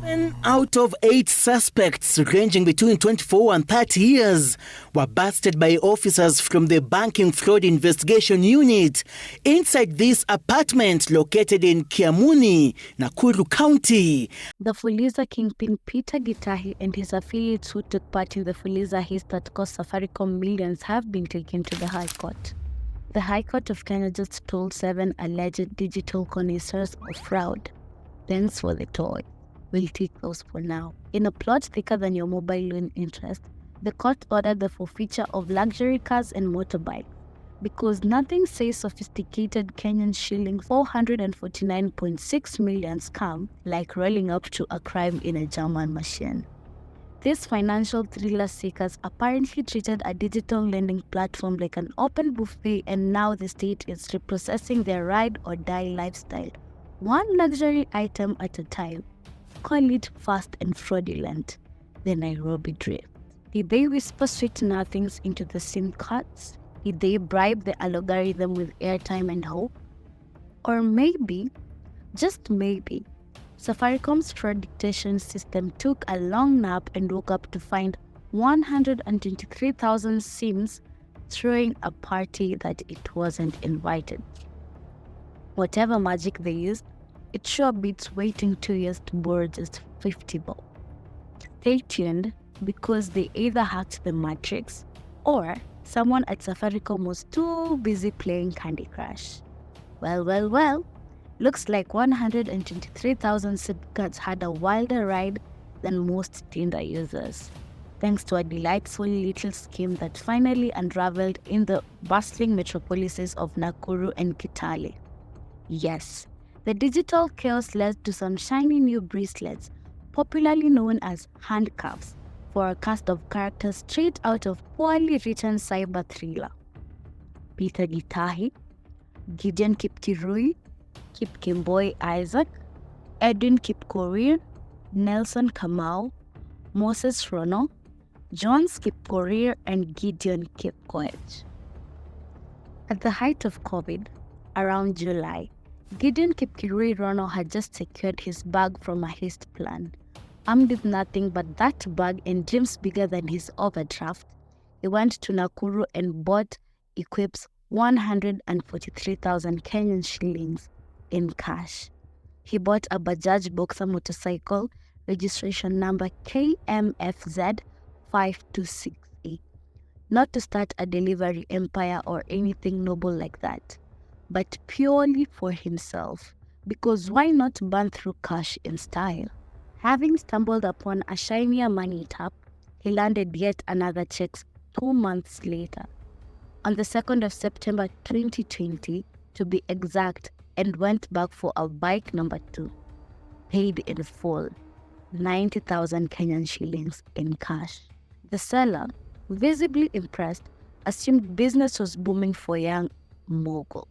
7 out of 8 suspects, ranging between 24 and 30 years, were busted by officers from the Banking Fraud Investigation Unit inside this apartment located in Kiamuni, Nakuru County. The Fuliza kingpin Peter Gitahi and his affiliates who took part in the Fuliza heist that cost Safaricom millions have been taken to the High Court. The High Court of Kenya just told 7 alleged digital connoisseurs of fraud. Thanks for the toy. We'll take those for now. In a plot thicker than your mobile loan interest, the court ordered the forfeiture of luxury cars and motorbikes because nothing says sophisticated Kenyan shilling 449.6 million scam like rolling up to a crime in a German machine. These financial thriller seekers apparently treated a digital lending platform like an open buffet, and now the state is reprocessing their ride-or-die lifestyle, one luxury item at a time. Call it fast and fraudulent, the Nairobi drift. Did they whisper sweet nothings into the SIM cards? Did they bribe the algorithm with airtime and hope? Or maybe, just maybe, Safaricom's fraud detection system took a long nap and woke up to find 123,000 SIMs throwing a party that it wasn't invited. Whatever magic they used, it sure beats waiting 2 years to borrow just 50 bob. Stay tuned, because they either hacked the matrix or someone at Safaricom was too busy playing Candy Crush. Well, looks like 123,000 SIM cards had a wilder ride than most Tinder users, thanks to a delightful little scheme that finally unraveled in the bustling metropolises of Nakuru and Kitale. Yes, the digital chaos led to some shiny new bracelets, popularly known as handcuffs, for a cast of characters straight out of poorly written cyber thriller. Peter Gitahi, Gideon Kipkirui, Kip Kimboi Isaac, Edwin Kipkorir, Nelson Kamau, Moses Rono, John Kipkorir, and Gideon Kipkoech. At the height of COVID, around July, Gideon Kipkirui Rono had just secured his bag from a heist plan. Armed with nothing but that bag and dreams bigger than his overdraft, he went to Nakuru and bought Equip's 143,000 Kenyan shillings in cash. He bought a Bajaj Boxer motorcycle, registration number KMFZ 526E. Not to start a delivery empire or anything noble like that, but purely for himself, because why not burn through cash in style? Having stumbled upon a shinier money tap, he landed yet another check 2 months later, on the 2nd of September 2020 to be exact, and went back for a bike number 2, paid in full, 90,000 Kenyan shillings in cash. The seller, visibly impressed, assumed business was booming for young mogul.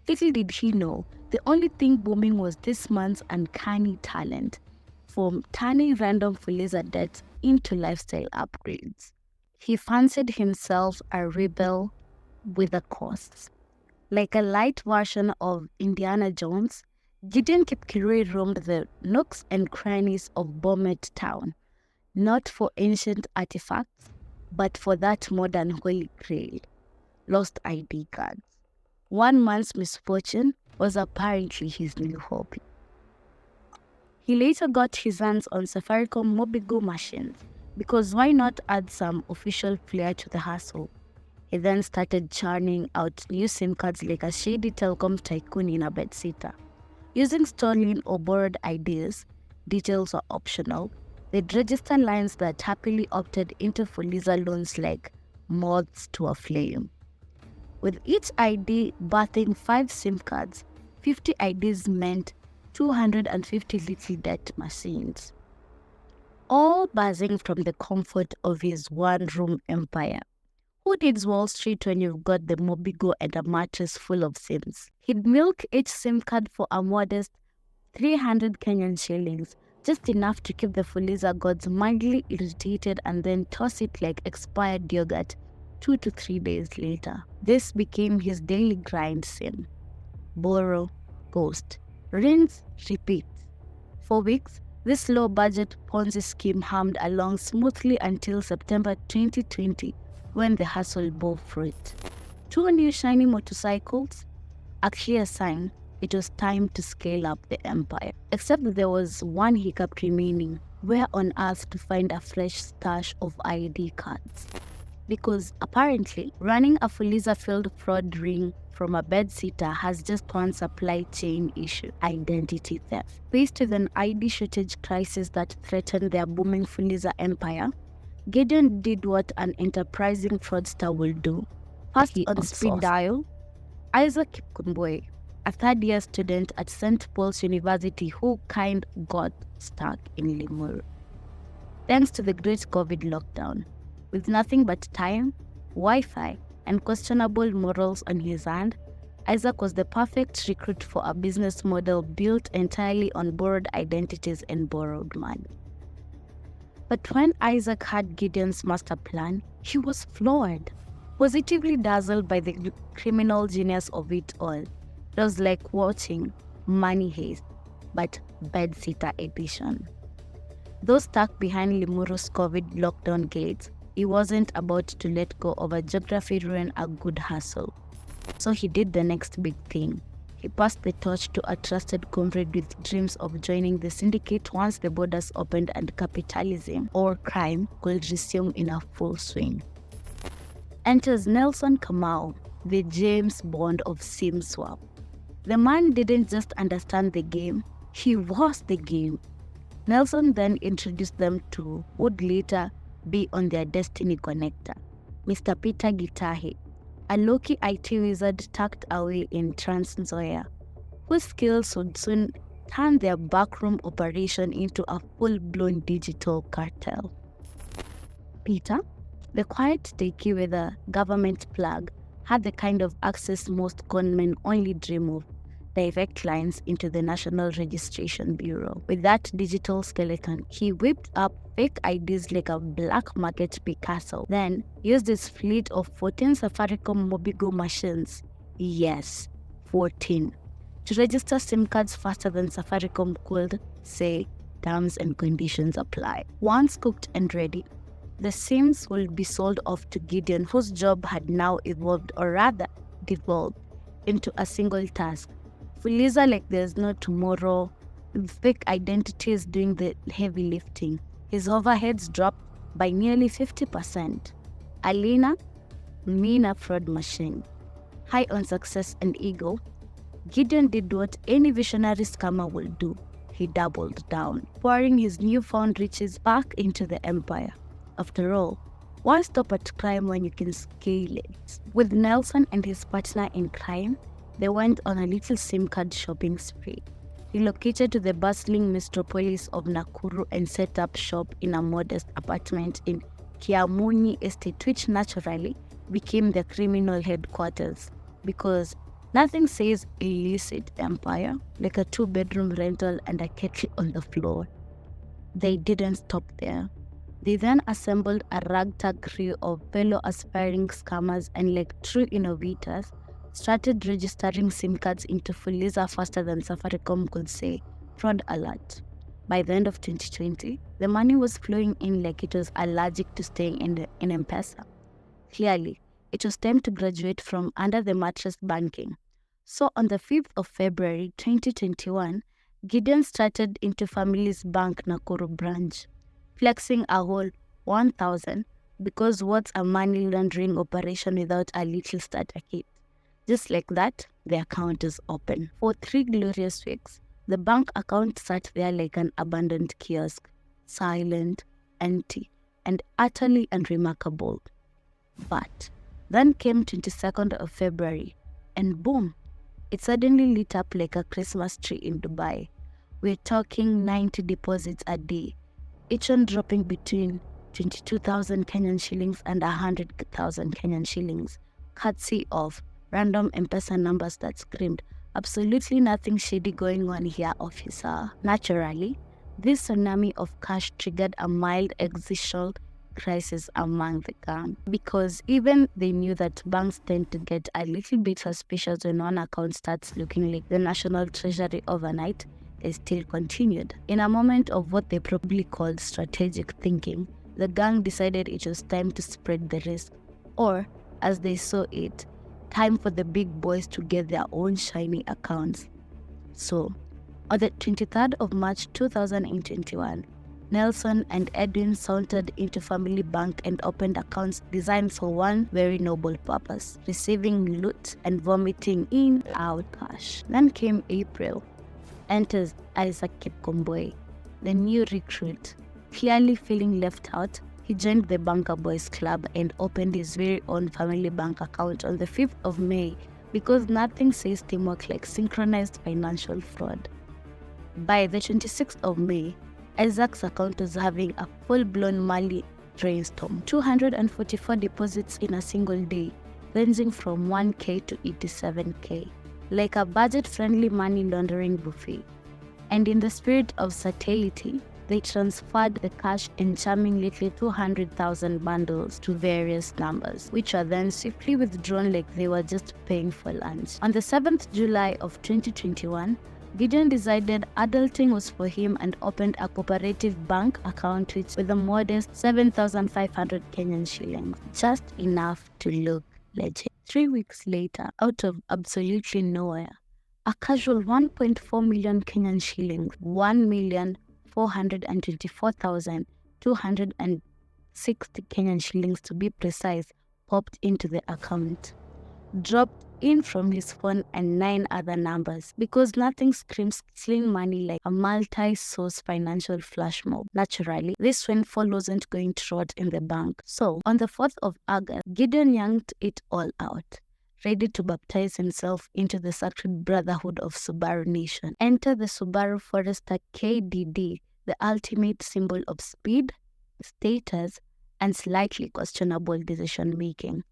Little did he know, the only thing booming was this man's uncanny talent, from turning random Fuliza debts into lifestyle upgrades. He fancied himself a rebel with a cause. Like a light version of Indiana Jones, Gideon Kipkirui roamed the nooks and crannies of Bomet town, not for ancient artifacts, but for that modern holy grail, lost ID cards. One man's misfortune was apparently his new hobby. He later got his hands on Safaricom Mobigo machines, because why not add some official flair to the hustle? He then started churning out new SIM cards like a shady telecom tycoon in a bedsitter. Using stolen or borrowed IDs, details are optional, they'd register lines that happily opted into Fuliza loans like moths to a flame. With each ID birthing 5 SIM cards, 50 IDs meant 250 little debt machines, all buzzing from the comfort of his one-room empire. Who needs Wall Street when you've got the Mobigo and a mattress full of SIMs? He'd milk each SIM card for a modest 300 Kenyan shillings, just enough to keep the Fuliza gods mildly irritated, and then toss it like expired yogurt 2 to 3 days later. This became his daily grind sim. Borrow, ghost, rinse, repeat. For weeks, This low-budget Ponzi scheme hummed along smoothly until September 2020, when the hustle bore fruit. 2 new shiny motorcycles, a clear sign it was time to scale up the empire. Except that there was one hiccup remaining: where on earth to find a fresh stash of ID cards? Because apparently, running a Fuliza-filled fraud ring from a bedsitter has just one supply chain issue: identity theft. Faced with an ID shortage crisis that threatened their booming Fuliza empire, Gideon did what an enterprising fraudster will do. First on speed dial, Isaac Kipkumbwe, a third-year student at St. Paul's University who got stuck in Limuru. Thanks to the great COVID lockdown, with nothing but time, Wi-Fi, and questionable morals on his hand, Isaac was the perfect recruit for a business model built entirely on borrowed identities and borrowed money. But when Isaac heard Gideon's master plan, he was floored, positively dazzled by the criminal genius of it all. It was like watching Money Heist, but bedsitter edition. Though stuck behind Limuru's COVID lockdown gates, he wasn't about to let go of a geography ruin a good hustle. So he did the next big thing. He passed the torch to a trusted comrade with dreams of joining the syndicate once the borders opened and capitalism, or crime, could resume in a full swing. Enters Nelson Kamau, the James Bond of SIM swap. The man didn't just understand the game, he was the game. Nelson then introduced them to who would later be on their destiny connector, Mr. Peter Gitahi, a low-key IT wizard tucked away in Trans Nzoia, whose skills would soon turn their backroom operation into a full-blown digital cartel. Peter, the quiet techie with a government plug, had the kind of access most conmen only dream of: direct lines into the National Registration Bureau. With that digital skeleton, he whipped up fake IDs like a black market Picasso, then used his fleet of 14 Safaricom Mobigo machines, yes, 14, to register SIM cards faster than Safaricom could say terms and conditions apply. Once cooked and ready, the SIMs will be sold off to Gideon, whose job had now evolved, or rather devolved, into a single task: Fuliza like there's no tomorrow, with fake identities doing the heavy lifting. His overheads dropped by nearly 50%. Alina, meaner fraud machine. High on success and ego, Gideon did what any visionary scammer will do. He doubled down, pouring his newfound riches back into the empire. After all, why stop at crime when you can scale it? With Nelson and his partner in crime, they went on a little SIM card shopping spree. Relocated to the bustling metropolis of Nakuru and set up shop in a modest apartment in Kiamuni Estate, which naturally became the criminal headquarters, because nothing says illicit empire like a 2-bedroom rental and a kettle on the floor. They didn't stop there. They then assembled a ragtag crew of fellow aspiring scammers and, like true innovators, started registering SIM cards into Fuliza faster than Safaricom could say, fraud alert. By the end of 2020, the money was flowing in like it was allergic to staying in M-Pesa. Clearly, it was time to graduate from under the mattress banking. So on the 5th of February 2021, Gideon started into Family's Bank Nakuru branch, flexing a whole 1,000 because what's a money laundering operation without a little starter kit? Just like that, the account is open. For 3 glorious weeks, the bank account sat there like an abandoned kiosk, silent, empty, and utterly unremarkable. But then came 22nd of February, and boom, it suddenly lit up like a Christmas tree in Dubai. We're talking 90 deposits a day, each one dropping between 22,000 Kenyan shillings and 100,000 Kenyan shillings, courtesy of random M-Pesa numbers that screamed, "Absolutely nothing shady going on here, officer." Naturally, this tsunami of cash triggered a mild existential crisis among the gang, because even they knew that banks tend to get a little bit suspicious when one account starts looking like the National Treasury overnight. they still continued. In a moment of what they probably called strategic thinking, the gang decided it was time to spread the risk, or, as they saw it, time for the big boys to get their own shiny accounts. So, on the 23rd of March 2021, Nelson and Edwin sauntered into Family Bank and opened accounts designed for one very noble purpose: receiving loot and vomiting in out cash. Then came April. Enters Isaac Kipkomboi, the new recruit. Clearly feeling left out, he joined the Banker Boys Club and opened his very own Family Bank account on the 5th of May because nothing says teamwork like synchronized financial fraud. By the 26th of May, Isaac's account was having a full-blown money brainstorm. 244 deposits in a single day, ranging from 1K to 87K, like a budget-friendly money laundering buffet. And in the spirit of subtlety, they transferred the cash in charming little 200,000 bundles to various numbers, which are then swiftly withdrawn like they were just paying for lunch. On the 7th July of 2021, Gideon decided adulting was for him and opened a cooperative bank account with a modest 7,500 Kenyan shillings, just enough to look legit. 3 weeks later, out of absolutely nowhere, a casual 1.4 million Kenyan shillings, 1,424,260 Kenyan shillings to be precise, popped into the account. Dropped in from his phone and 9 other numbers, because nothing screams clean money like a multi-source financial flash mob. Naturally, this windfall wasn't going to rot in the bank. So, on the 4th of August, Gideon yanked it all out, ready to baptize himself into the sacred brotherhood of Subaru Nation. Enter the Subaru Forester KDD, the ultimate symbol of speed, status, and slightly questionable decision-making.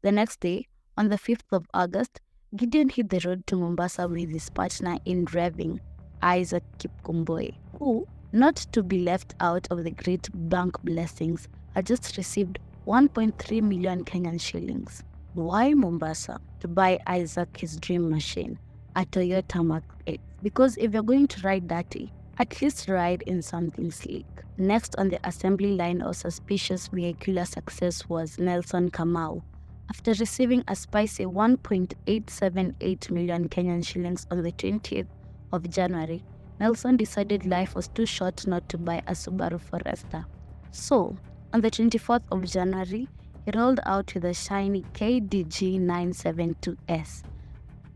The next day, on the 5th of August, Gideon hit the road to Mombasa with his partner in driving, Isaac Kipkomboi, who, not to be left out of the great bank blessings, had just received 1.3 million Kenyan shillings. Why Mombasa? To buy Isaac his dream machine, a Toyota Mark 8. Because if you're going to ride dirty, at least ride in something sleek. Next on the assembly line of suspicious vehicular success was Nelson Kamau. After receiving a spicy 1.878 million Kenyan shillings on the 20th of January, Nelson decided life was too short not to buy a Subaru Forester. So, on the 24th of January, he rolled out with a shiny KDG 972S,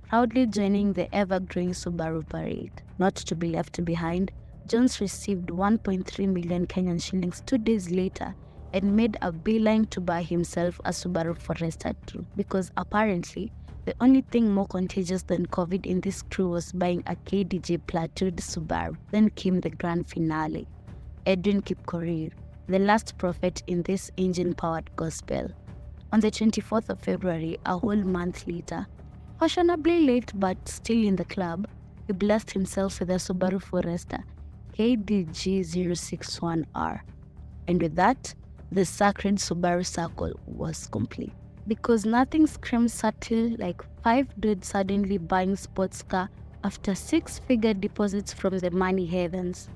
proudly joining the ever-growing Subaru parade. Not to be left behind, Jones received 1.3 million Kenyan shillings 2 days later and made a beeline to buy himself a Subaru Forester too, because apparently the only thing more contagious than COVID in this crew was buying a KDJ plateaued Subaru. Then came the grand finale, Edwin Kipkorir, the last prophet in this engine-powered gospel. On the 24th of February, a whole month later, fashionably late but still in the club, he blessed himself with a Subaru Forester KDG 061R. And with that, the sacred Subaru circle was complete. Because nothing screams subtle like 5 dudes suddenly buying sports car after 6-figure deposits from the money heavens.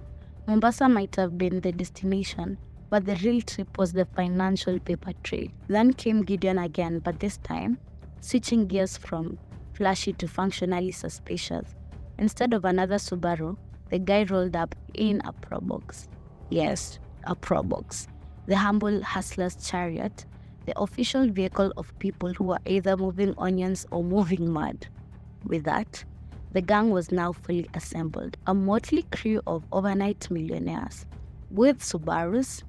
Mombasa might have been the destination, but the real trip was the financial paper trail. Then came Gideon again, but this time, switching gears from flashy to functionally suspicious. Instead of another Subaru, the guy rolled up in a Probox. Yes, a Probox. The humble hustler's chariot, the official vehicle of people who are either moving onions or moving mud. With that, the gang was now fully assembled, a motley crew of overnight millionaires, with Subarus,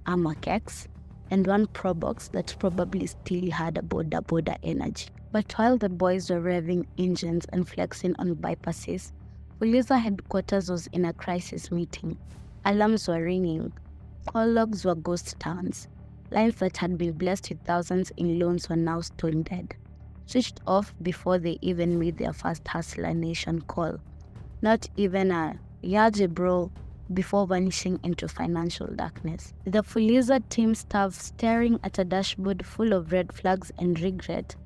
Amakeks, and one Probox that probably still had a border energy. But while the boys were revving engines and flexing on bypasses, Fuliza headquarters was in a crisis meeting. Alarms were ringing. Call logs were ghost towns. Lines that had been blessed with thousands in loans were now stone dead, switched off before they even made their first Hustler Nation call. Not even a "Yaje bro" before vanishing into financial darkness. The Fuliza team staff, staring at a dashboard full of red flags and regret,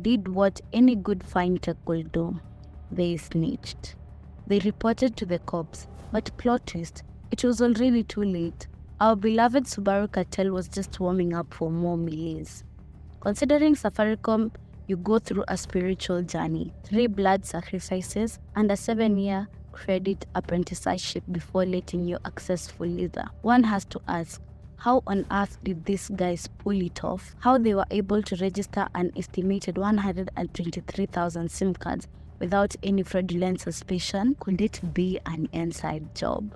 did what any good fintech could do. They snitched. They reported to the cops, but plot twist, it was already too late. Our beloved Subaru cartel was just warming up for more melees. Considering Safaricom, you go through a spiritual journey, 3 blood sacrifices, and a 7-year credit apprenticeship before letting you access Fuliza. One has to ask, how on earth did these guys pull it off? How they were able to register an estimated 123,000 SIM cards without any fraudulent suspicion? Could it be an inside job?